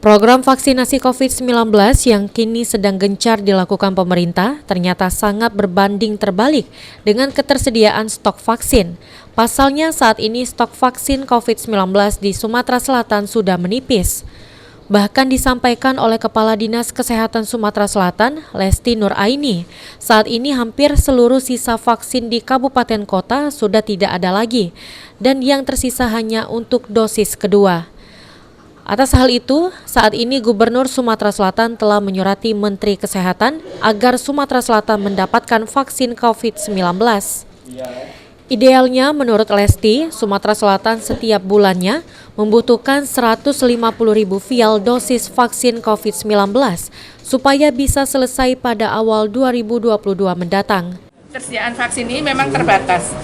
Program vaksinasi COVID-19 yang kini sedang gencar dilakukan pemerintah ternyata sangat berbanding terbalik dengan ketersediaan stok vaksin. Pasalnya saat ini stok vaksin COVID-19 di Sumatera Selatan sudah menipis. Bahkan disampaikan oleh Kepala Dinas Kesehatan Sumatera Selatan, Lesti Nuraini, saat ini hampir seluruh sisa vaksin di kabupaten kota sudah tidak ada lagi dan yang tersisa hanya untuk dosis kedua. Atas hal itu, saat ini Gubernur Sumatera Selatan telah menyurati Menteri Kesehatan agar Sumatera Selatan mendapatkan vaksin COVID-19. Idealnya, menurut Lesti, Sumatera Selatan setiap bulannya membutuhkan 150.000 vial dosis vaksin COVID-19 supaya bisa selesai pada awal 2022 mendatang. Ketersediaan vaksin ini memang terbatas.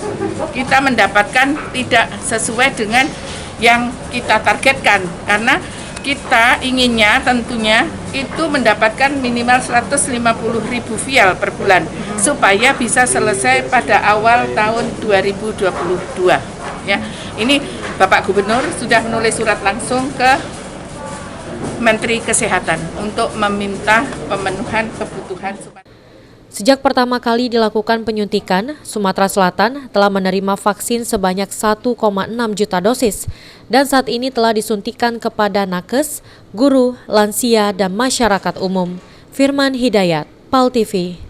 Kita mendapatkan tidak sesuai dengan yang kita targetkan, karena kita inginnya tentunya itu mendapatkan minimal 150.000 vial per bulan supaya bisa selesai pada awal tahun 2022 ya. Ini Bapak Gubernur sudah menulis surat langsung ke Menteri Kesehatan untuk meminta pemenuhan kebutuhan. Sejak pertama kali dilakukan penyuntikan, Sumatera Selatan telah menerima vaksin sebanyak 1,6 juta dosis dan saat ini telah disuntikan kepada nakes, guru, lansia, dan masyarakat umum. Firman Hidayat, PAL TV.